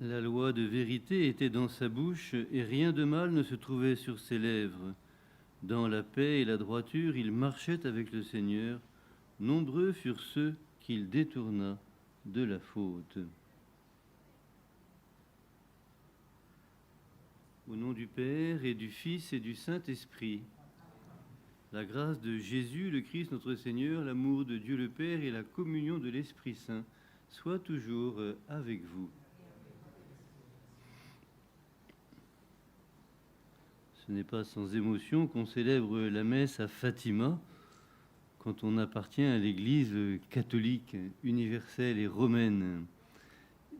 La loi de vérité était dans sa bouche, et rien de mal ne se trouvait sur ses lèvres. Dans la paix et la droiture, il marchait avec le Seigneur. Nombreux furent ceux qu'il détourna de la faute. Au nom du Père et du Fils et du Saint-Esprit, la grâce de Jésus, le Christ notre Seigneur, l'amour de Dieu le Père et la communion de l'Esprit Saint soient toujours avec vous. Ce n'est pas sans émotion qu'on célèbre la messe à Fatima quand on appartient à l'Église catholique, universelle et romaine.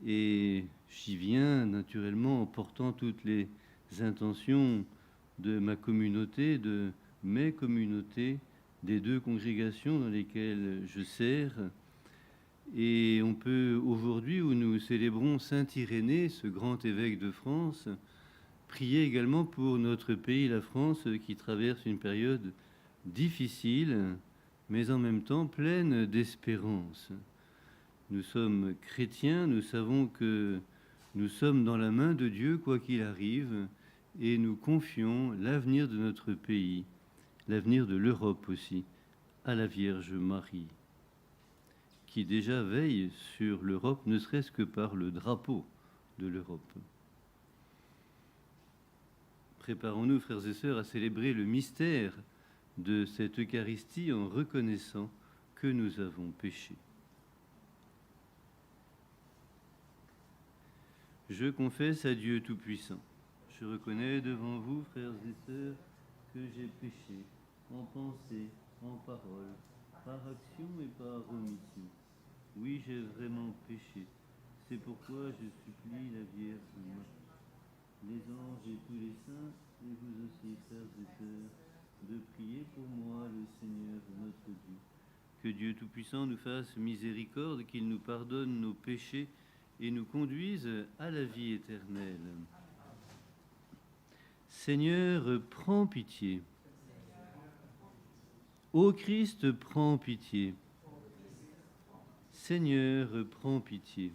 Et j'y viens naturellement en portant toutes les intentions de ma communauté, de mes communautés, des deux congrégations dans lesquelles je sers. Et on peut aujourd'hui, où nous célébrons Saint Irénée, ce grand évêque de France, prier également pour notre pays, la France, qui traverse une période difficile, mais en même temps pleine d'espérance. Nous sommes chrétiens, nous savons que nous sommes dans la main de Dieu, quoi qu'il arrive, et nous confions l'avenir de notre pays, l'avenir de l'Europe aussi, à la Vierge Marie, qui déjà veille sur l'Europe, ne serait-ce que par le drapeau de l'Europe. Préparons-nous, frères et sœurs, à célébrer le mystère de cette Eucharistie en reconnaissant que nous avons péché. Je confesse à Dieu Tout-Puissant. Je reconnais devant vous, frères et sœurs, que j'ai péché en pensée, en parole, par action et par omission. Oui, j'ai vraiment péché. C'est pourquoi je supplie la Vierge Marie, les anges et tous les saints, et vous aussi, frères et sœurs, de prier pour moi, le Seigneur notre Dieu. Que Dieu Tout-Puissant nous fasse miséricorde, qu'il nous pardonne nos péchés et nous conduise à la vie éternelle. Seigneur, prends pitié. Ô Christ, prends pitié. Seigneur, prends pitié.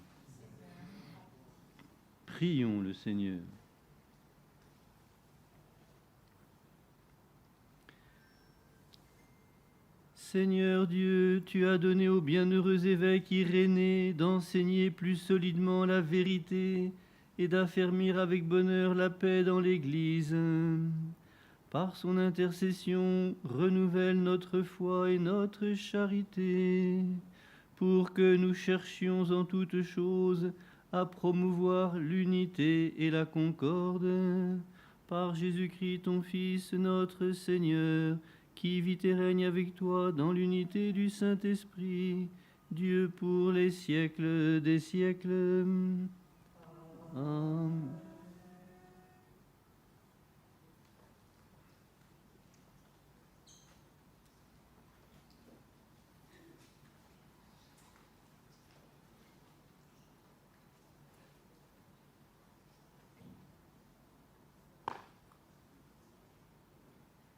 Prions le Seigneur. Seigneur Dieu, tu as donné au bienheureux évêque Irénée d'enseigner plus solidement la vérité et d'affermir avec bonheur la paix dans l'Église. Par son intercession, renouvelle notre foi et notre charité, pour que nous cherchions en toutes choses à promouvoir l'unité et la concorde. Par Jésus-Christ, ton Fils, notre Seigneur, qui vit et règne avec toi dans l'unité du Saint-Esprit, Dieu pour les siècles des siècles. Amen.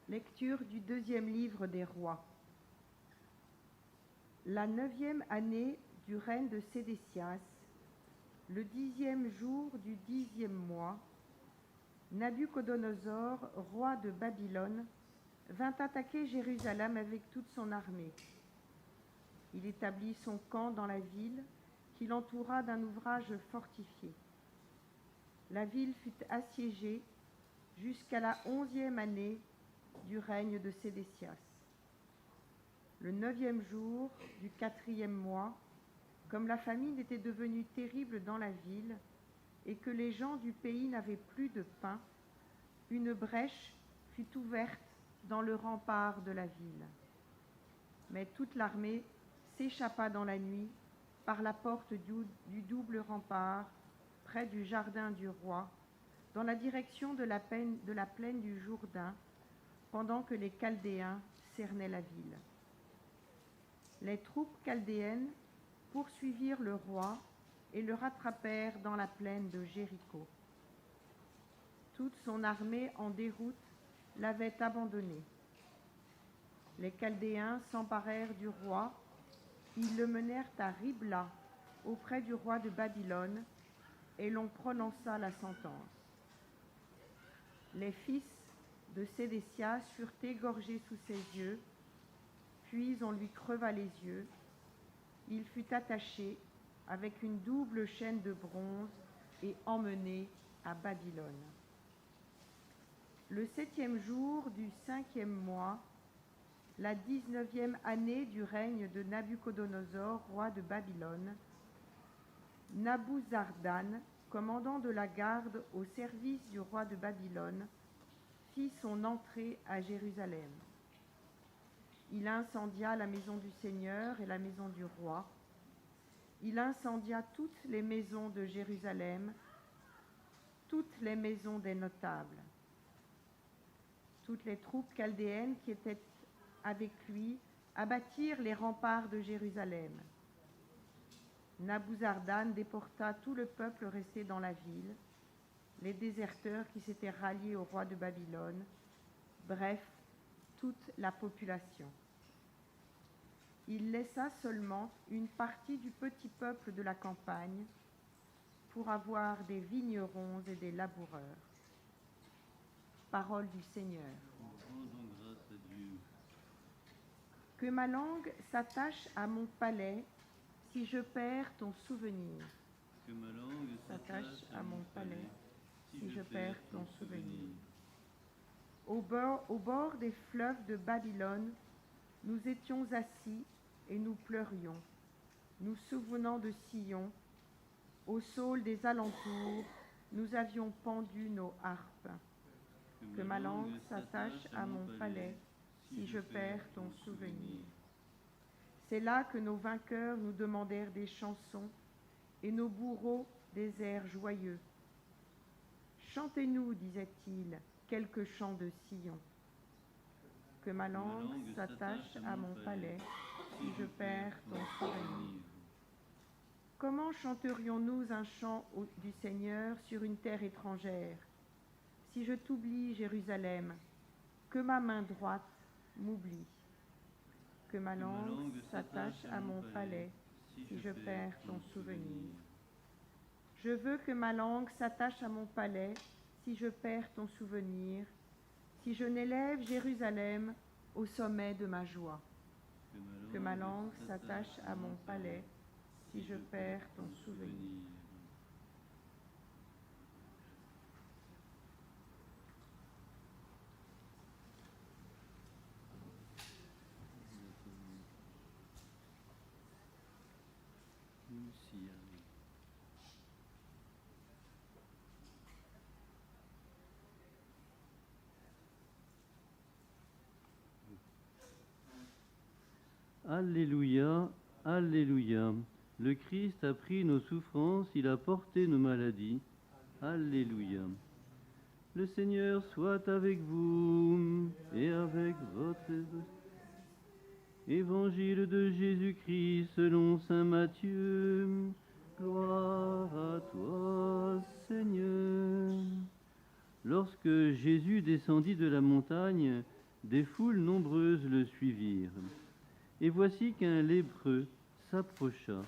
Lecture du deuxième livre des Rois. La 9e année du règne de Sédécias, le 10e jour du 10e mois, Nabuchodonosor, roi de Babylone, vint attaquer Jérusalem avec toute son armée. Il établit son camp dans la ville, qu'il entoura d'un ouvrage fortifié. La ville fut assiégée jusqu'à la 11e année du règne de Sédécias. Le 9e jour du 4e mois, comme la famine était devenue terrible dans la ville et que les gens du pays n'avaient plus de pain, une brèche fut ouverte dans le rempart de la ville. Mais toute l'armée s'échappa dans la nuit par la porte du double rempart près du jardin du roi, dans la direction de la plaine du Jourdain, pendant que les Chaldéens cernaient la ville. Les troupes chaldéennes poursuivirent le roi et le rattrapèrent dans la plaine de Jéricho. Toute son armée en déroute l'avait abandonné. Les Chaldéens s'emparèrent du roi, ils le menèrent à Ribla, auprès du roi de Babylone, et l'on prononça la sentence. Les fils de Sédécias furent égorgés sous ses yeux, puis on lui creva les yeux. Il fut attaché avec une double chaîne de bronze et emmené à Babylone. Le 7e jour du 5e mois, la 19e année du règne de Nabuchodonosor, roi de Babylone, Nabuzardan, commandant de la garde au service du roi de Babylone, fit son entrée à Jérusalem. Il incendia la maison du Seigneur et la maison du roi. Il incendia toutes les maisons de Jérusalem, toutes les maisons des notables. Toutes les troupes chaldéennes qui étaient avec lui abattirent les remparts de Jérusalem. Nabuzardan déporta tout le peuple resté dans la ville, les déserteurs qui s'étaient ralliés au roi de Babylone, bref, toute la population. Il laissa seulement une partie du petit peuple de la campagne pour avoir des vignerons et des laboureurs. Parole du Seigneur. Rendons grâce à Dieu. Que ma langue s'attache à mon palais si je perds ton souvenir. Que ma langue S'attache à mon palais si je perds ton souvenir. souvenir. Au bord des fleuves de Babylone, nous étions assis et nous pleurions, nous souvenant de Sion. Au saule des alentours, nous avions pendu nos harpes. Que ma langue s'attache à mon palais si je perds ton souvenir. C'est là que nos vainqueurs nous demandèrent des chansons et nos bourreaux des airs joyeux. Chantez-nous, disait-il, quelques chants de Sion. Que ma langue s'attache à mon palais si je perds ton souvenir. Comment chanterions-nous un chant du Seigneur sur une terre étrangère? Si je t'oublie, Jérusalem, que ma main droite m'oublie. Que ma langue s'attache à mon palais si je perds ton souvenir. Je veux que ma langue s'attache à mon palais si je perds ton souvenir, si je n'élève Jérusalem au sommet de ma joie. Que ma langue s'attache à mon palais si je perds ton souvenir. Alléluia, Alléluia. Le Christ a pris nos souffrances, il a porté nos maladies. Alléluia. Le Seigneur soit avec vous et avec votre Évangile de Jésus-Christ selon saint Matthieu. Gloire à toi, Seigneur. Lorsque Jésus descendit de la montagne, des foules nombreuses le suivirent. Et voici qu'un lépreux s'approcha,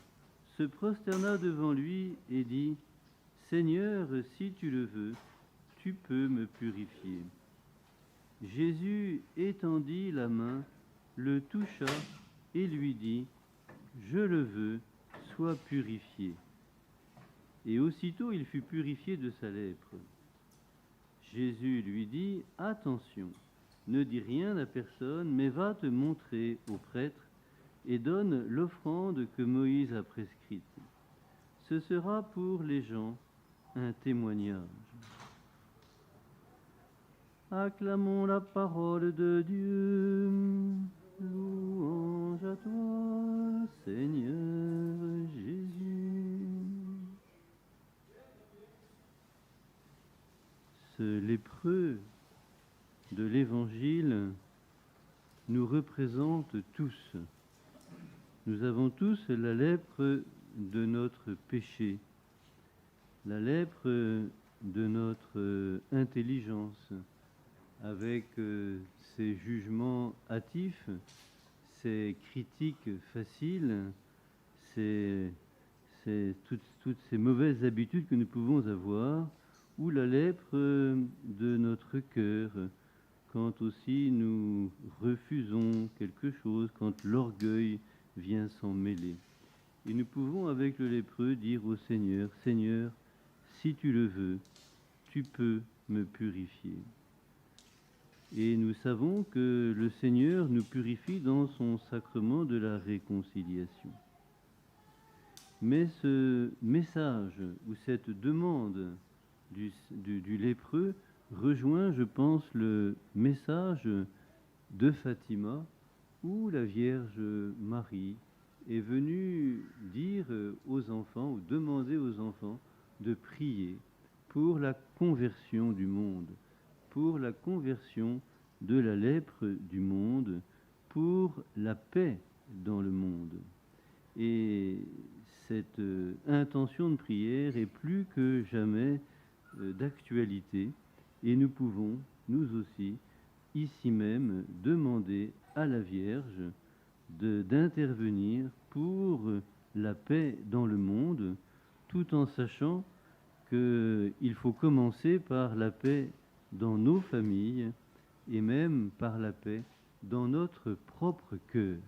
se prosterna devant lui et dit : Seigneur, si tu le veux, tu peux me purifier. Jésus étendit la main, le toucha et lui dit : Je le veux, sois purifié. Et aussitôt il fut purifié de sa lèpre. Jésus lui dit : Attention, ne dis rien à personne, mais va te montrer au prêtre et donne l'offrande que Moïse a prescrite. Ce sera pour les gens un témoignage. Acclamons la parole de Dieu. Louange à toi, Seigneur Jésus. Ce lépreux de l'Évangile nous représente tous. Nous avons tous la lèpre de notre péché, la lèpre de notre intelligence, avec ses jugements hâtifs, ses critiques faciles, ses toutes ces mauvaises habitudes que nous pouvons avoir, ou la lèpre de notre cœur, quand aussi nous refusons quelque chose, quand l'orgueil vient s'en mêler. Et nous pouvons, avec le lépreux, dire au Seigneur, « Seigneur, si tu le veux, tu peux me purifier. » Et nous savons que le Seigneur nous purifie dans son sacrement de la réconciliation. Mais ce message ou cette demande du lépreux rejoint, je pense, le message de Fatima, où la Vierge Marie est venue dire aux enfants, ou demander aux enfants, de prier pour la conversion du monde, pour la conversion de la lèpre du monde, pour la paix dans le monde. Et cette intention de prière est plus que jamais d'actualité, et nous pouvons, nous aussi, ici même, demander à la Vierge d'intervenir pour la paix dans le monde, tout en sachant qu'il faut commencer par la paix dans nos familles et même par la paix dans notre propre cœur.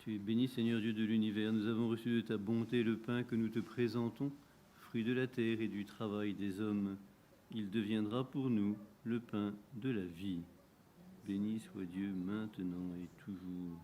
Tu es béni, Seigneur Dieu de l'univers. Nous avons reçu de ta bonté le pain que nous te présentons, fruit de la terre et du travail des hommes. Il deviendra pour nous le pain de la vie. Béni soit Dieu maintenant et toujours.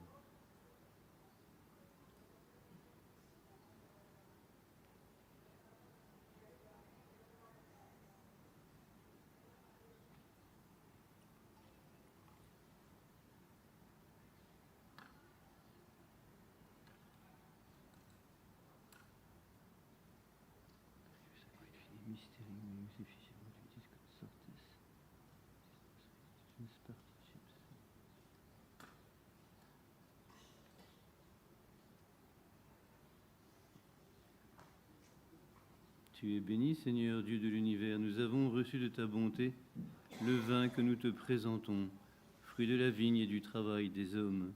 Tu es béni, Seigneur Dieu de l'univers. Nous avons reçu de ta bonté le vin que nous te présentons, fruit de la vigne et du travail des hommes.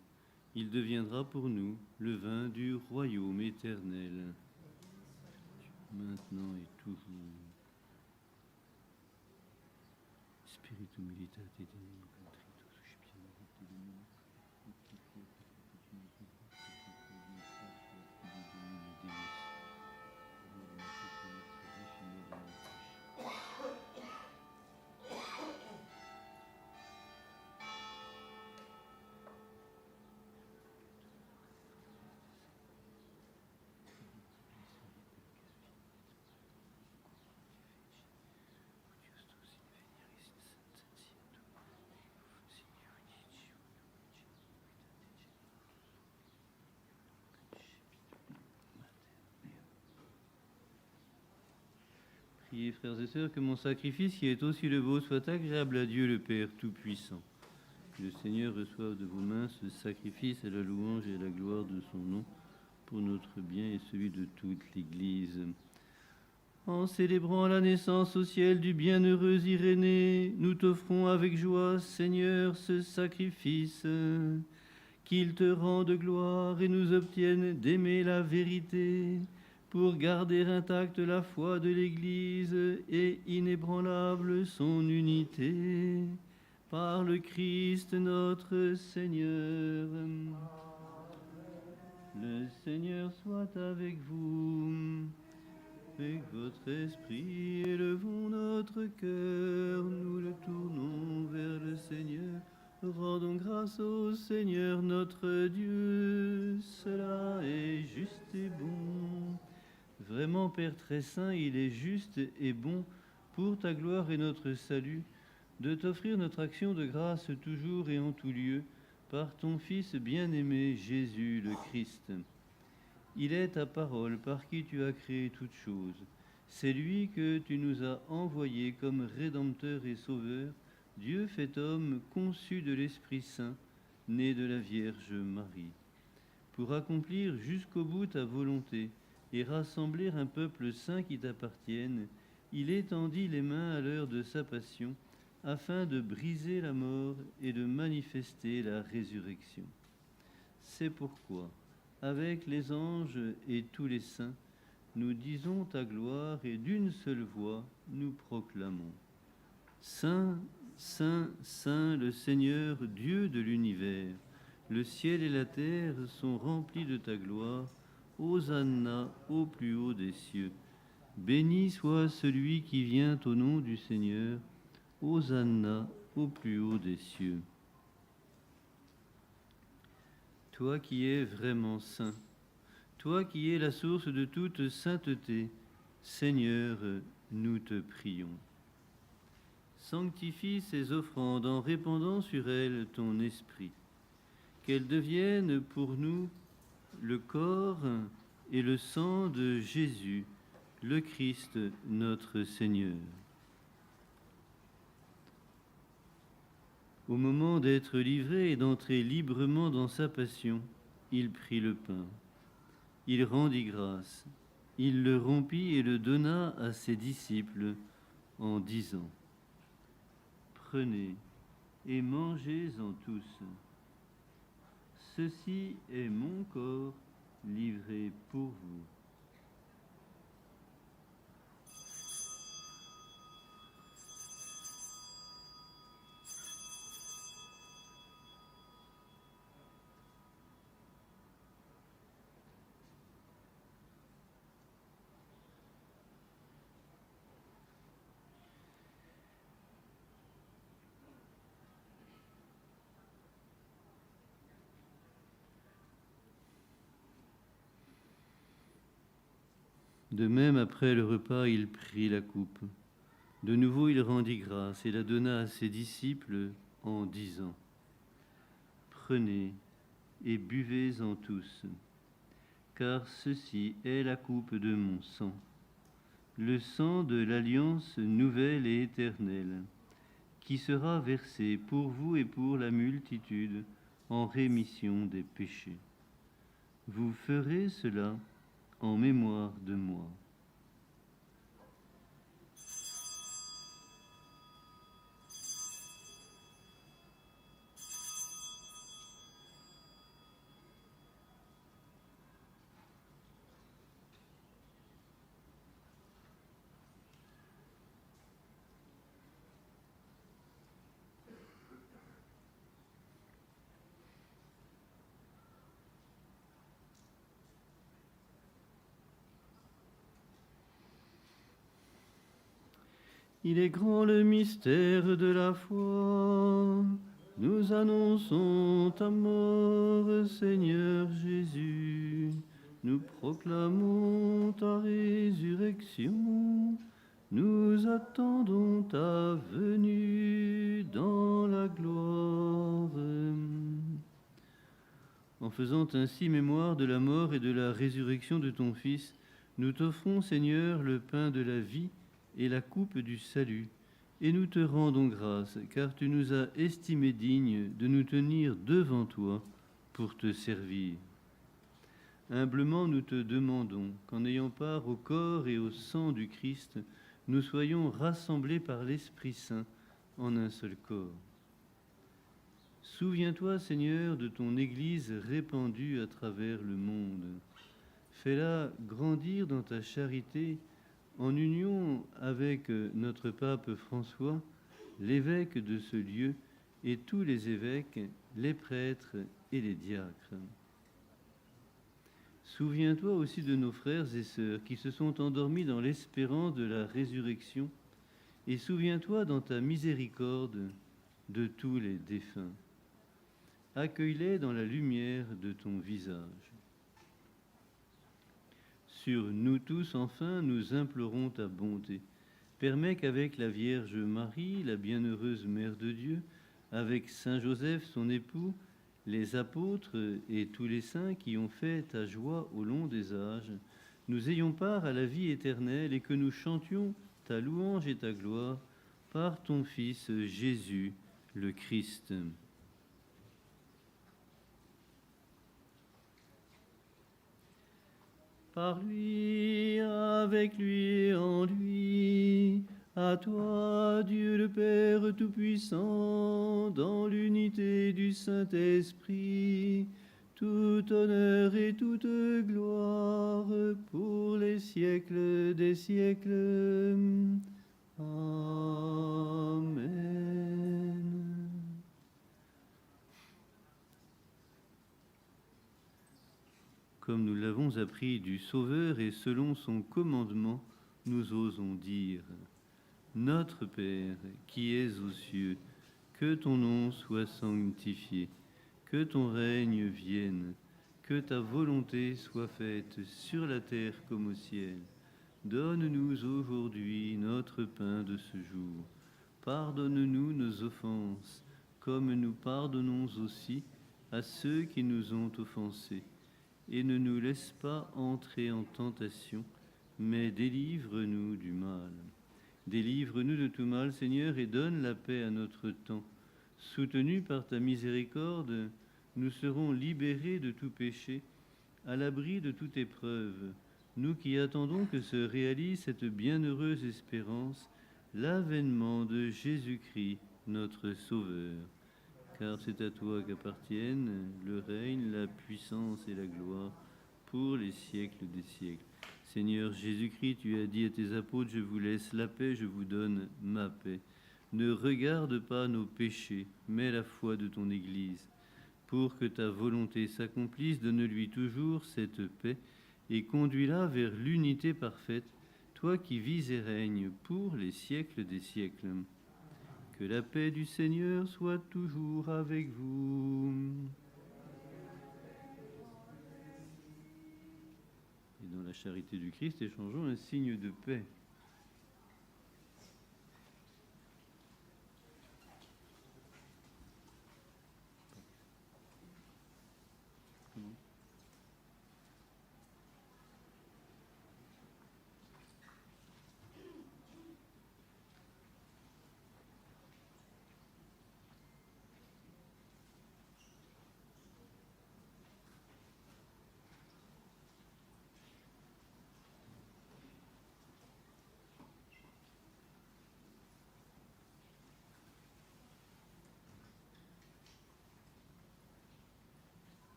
Il deviendra pour nous le vin du royaume éternel, maintenant et toujours. Spiritum militate Deum contritus suspiamus Deum. Priez, frères et sœurs, que mon sacrifice, qui est aussi le vôtre, soit agréable à Dieu le Père Tout-Puissant. Que le Seigneur reçoive de vos mains ce sacrifice à la louange et à la gloire de son nom, pour notre bien et celui de toute l'Église. En célébrant la naissance au ciel du bienheureux Irénée, nous t'offrons avec joie, Seigneur, ce sacrifice, qu'il te rende gloire et nous obtienne d'aimer la vérité, pour garder intacte la foi de l'Église et inébranlable son unité, par le Christ notre Seigneur. Le Seigneur soit avec vous, avec votre esprit, élevons notre cœur, nous le tournons vers le Seigneur. Rendons grâce au Seigneur notre Dieu, cela est juste et bon. Vraiment, Père très saint, il est juste et bon pour ta gloire et notre salut de t'offrir notre action de grâce toujours et en tout lieu par ton Fils bien-aimé Jésus le Christ. Il est ta parole par qui tu as créé toutes choses. C'est lui que tu nous as envoyé comme Rédempteur et Sauveur, Dieu fait homme, conçu de l'Esprit Saint, né de la Vierge Marie, pour accomplir jusqu'au bout ta volonté et rassembler un peuple saint qui t'appartienne. Il étendit les mains à l'heure de sa passion, afin de briser la mort et de manifester la résurrection. C'est pourquoi, avec les anges et tous les saints, nous disons ta gloire et d'une seule voix nous proclamons. Saint, Saint, Saint, le Seigneur, Dieu de l'univers, le ciel et la terre sont remplis de ta gloire. Hosanna au plus haut des cieux. Béni soit celui qui vient au nom du Seigneur. Hosanna au plus haut des cieux. Toi qui es vraiment saint, toi qui es la source de toute sainteté, Seigneur, nous te prions. Sanctifie ces offrandes en répandant sur elles ton esprit, qu'elles deviennent pour nous le corps et le sang de Jésus, le Christ, notre Seigneur. Au moment d'être livré et d'entrer librement dans sa passion, il prit le pain. Il rendit grâce. Il le rompit et le donna à ses disciples en disant : Prenez et mangez-en tous. Ceci est mon corps livré pour vous. De même, après le repas, il prit la coupe. De nouveau, il rendit grâce et la donna à ses disciples en disant : Prenez et buvez-en tous, car ceci est la coupe de mon sang, le sang de l'alliance nouvelle et éternelle, qui sera versé pour vous et pour la multitude en rémission des péchés. Vous ferez cela en mémoire de moi. Il est grand le mystère de la foi. Nous annonçons ta mort, Seigneur Jésus. Nous proclamons ta résurrection. Nous attendons ta venue dans la gloire. En faisant ainsi mémoire de la mort et de la résurrection de ton Fils, nous t'offrons, Seigneur, le pain de la vie et la coupe du salut, et nous te rendons grâce, car tu nous as estimés dignes de nous tenir devant toi pour te servir. Humblement, nous te demandons qu'en ayant part au corps et au sang du Christ, nous soyons rassemblés par l'Esprit Saint en un seul corps. Souviens-toi, Seigneur, de ton Église répandue à travers le monde. Fais-la grandir dans ta charité en union avec notre pape François, l'évêque de ce lieu, et tous les évêques, les prêtres et les diacres. Souviens-toi aussi de nos frères et sœurs qui se sont endormis dans l'espérance de la résurrection, et souviens-toi dans ta miséricorde de tous les défunts. Accueille-les dans la lumière de ton visage. Sur nous tous, enfin, nous implorons ta bonté. Permets qu'avec la Vierge Marie, la bienheureuse Mère de Dieu, avec Saint Joseph, son époux, les apôtres et tous les saints qui ont fait ta joie au long des âges, nous ayons part à la vie éternelle et que nous chantions ta louange et ta gloire par ton Fils Jésus, le Christ. Par lui, avec lui et en lui, à toi, Dieu le Père Tout-Puissant, dans l'unité du Saint-Esprit, tout honneur et toute gloire pour les siècles des siècles. Amen. Comme nous l'avons appris du Sauveur et selon son commandement, nous osons dire: Notre Père, qui es aux cieux, que ton nom soit sanctifié, que ton règne vienne, que ta volonté soit faite sur la terre comme au ciel. Donne-nous aujourd'hui notre pain de ce jour. Pardonne-nous nos offenses, comme nous pardonnons aussi à ceux qui nous ont offensés. Et ne nous laisse pas entrer en tentation, mais délivre-nous du mal. Délivre-nous de tout mal, Seigneur, et donne la paix à notre temps. Soutenus par ta miséricorde, nous serons libérés de tout péché, à l'abri de toute épreuve, nous qui attendons que se réalise cette bienheureuse espérance, l'avènement de Jésus-Christ, notre Sauveur. Car c'est à toi qu'appartiennent le règne, la puissance et la gloire pour les siècles des siècles. Seigneur Jésus-Christ, tu as dit à tes apôtres: je vous laisse la paix, je vous donne ma paix. Ne regarde pas nos péchés, mais la foi de ton Église. Pour que ta volonté s'accomplisse, donne-lui toujours cette paix et conduis-la vers l'unité parfaite, toi qui vis et règnes pour les siècles des siècles. Que la paix du Seigneur soit toujours avec vous. Et dans la charité du Christ, échangeons un signe de paix.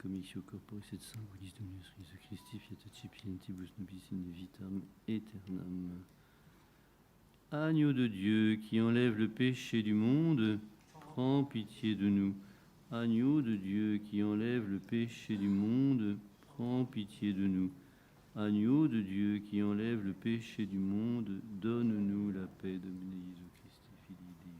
Comissio corporis et sanguinis Dominus Jesu Christi fiat accipientibus nobis in vitam aeternam. Agneau de Dieu qui enlève le péché du monde, prends pitié de nous. Agneau de Dieu qui enlève le péché du monde, prends pitié de nous. Agneau de Dieu qui enlève le péché du monde, donne-nous la paix. Domine Jésus Christ, Filii Dei.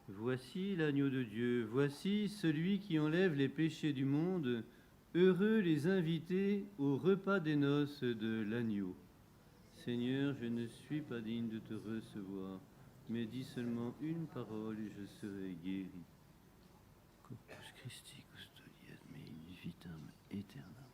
Voici l'agneau de Dieu, voici celui qui enlève les péchés du monde. Heureux les invités au repas des noces de l'agneau. Seigneur, je ne suis pas digne de te recevoir, mais dis seulement une parole et je serai guéri. Corpus Christi custodiet me in vitam aeternam.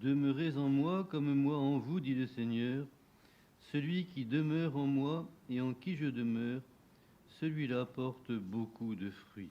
Demeurez en moi comme moi en vous, dit le Seigneur. Celui qui demeure en moi et en qui je demeure, celui-là porte beaucoup de fruits.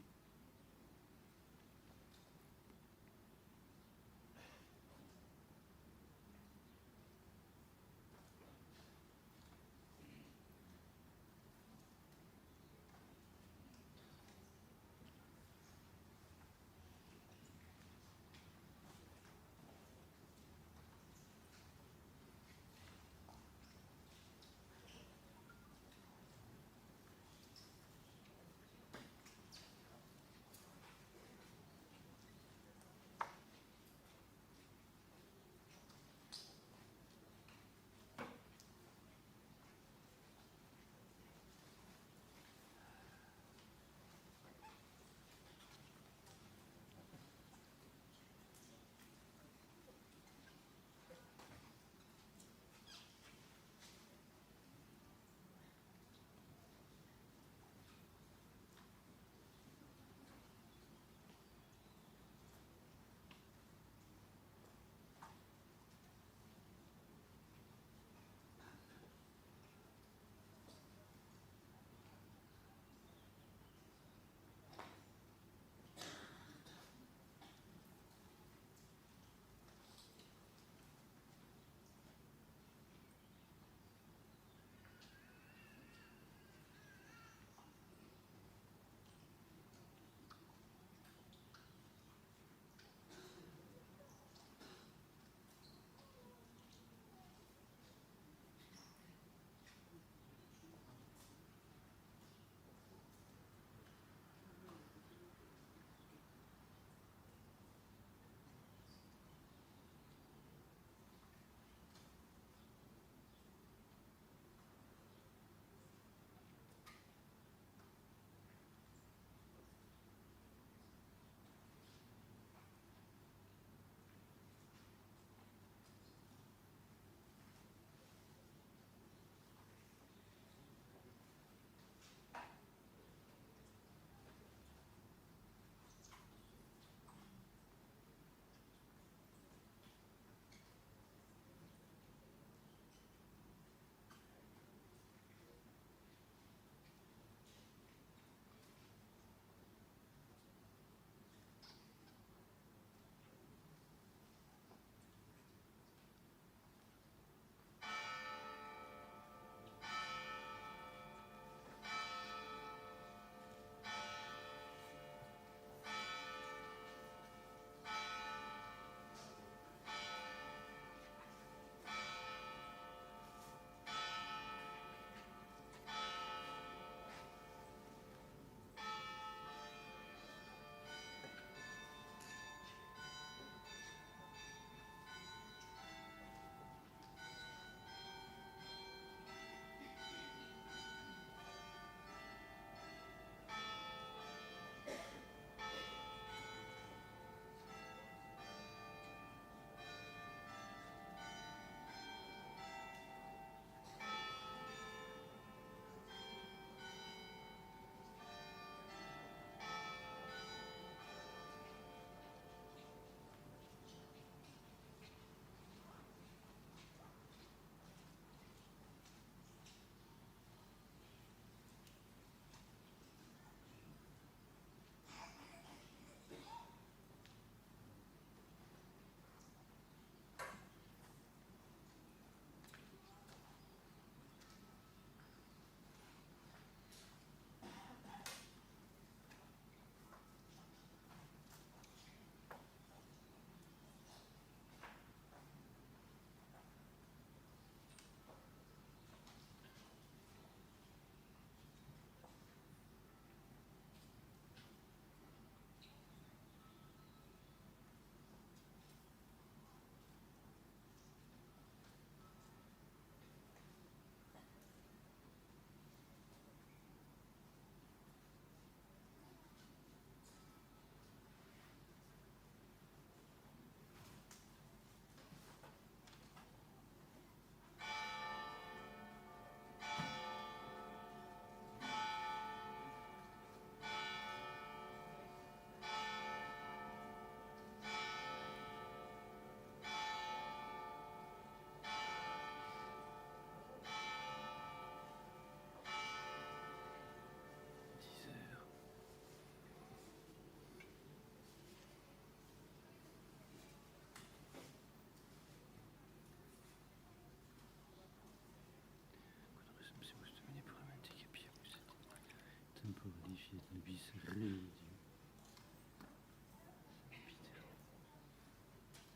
et nobis rei.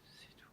C'est tout.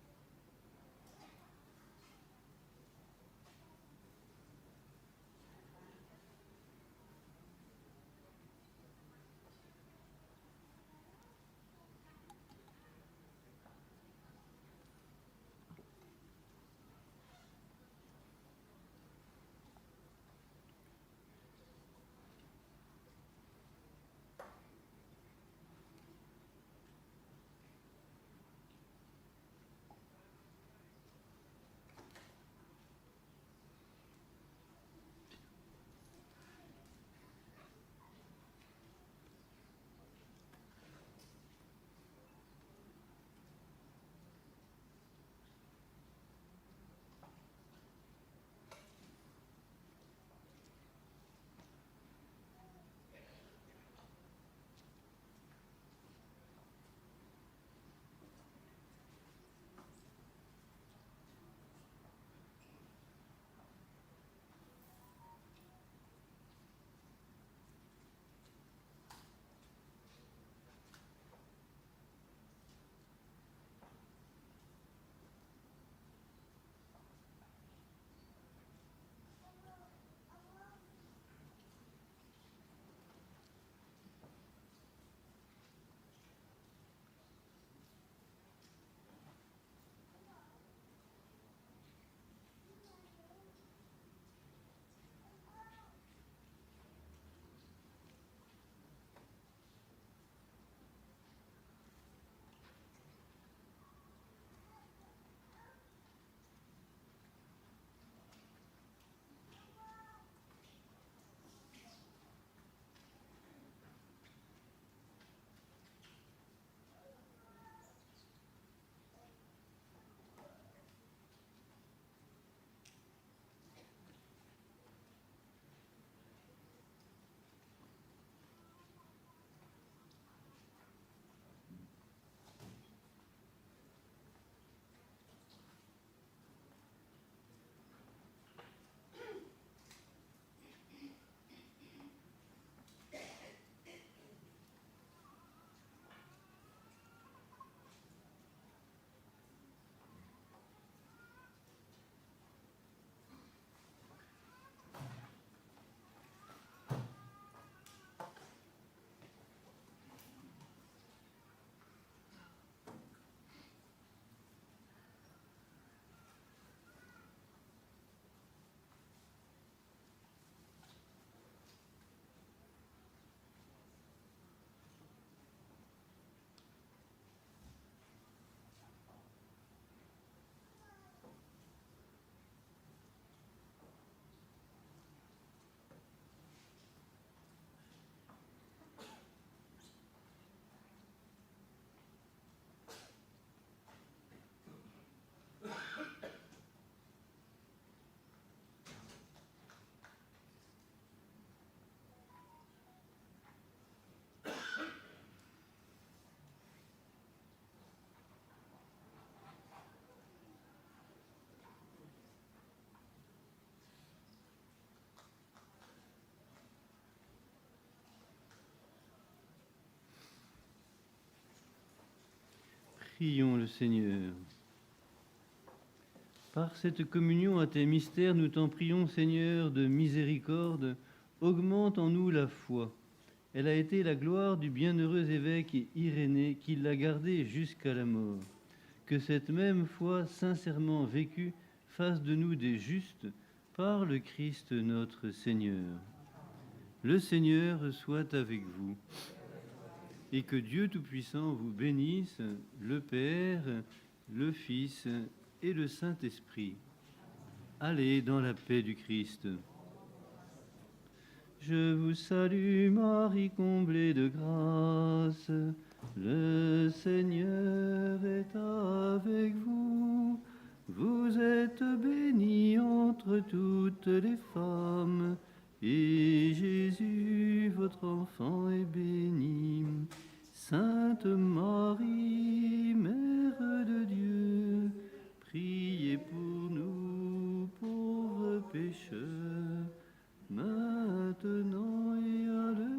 Prions le Seigneur. Par cette communion à tes mystères, nous t'en prions, Seigneur, de miséricorde, augmente en nous la foi. Elle a été la gloire du bienheureux évêque Irénée qui l'a gardée jusqu'à la mort. Que cette même foi sincèrement vécue fasse de nous des justes par le Christ notre Seigneur. Le Seigneur soit avec vous. Et que Dieu Tout-Puissant vous bénisse, le Père, le Fils et le Saint-Esprit. Allez dans la paix du Christ. Je vous salue, Marie, comblée de grâce. Le Seigneur est avec vous. Vous êtes bénie entre toutes les femmes, et Jésus, votre enfant, est béni. Sainte Marie, Mère de Dieu, priez pour nous pauvres pécheurs, maintenant et à l'heure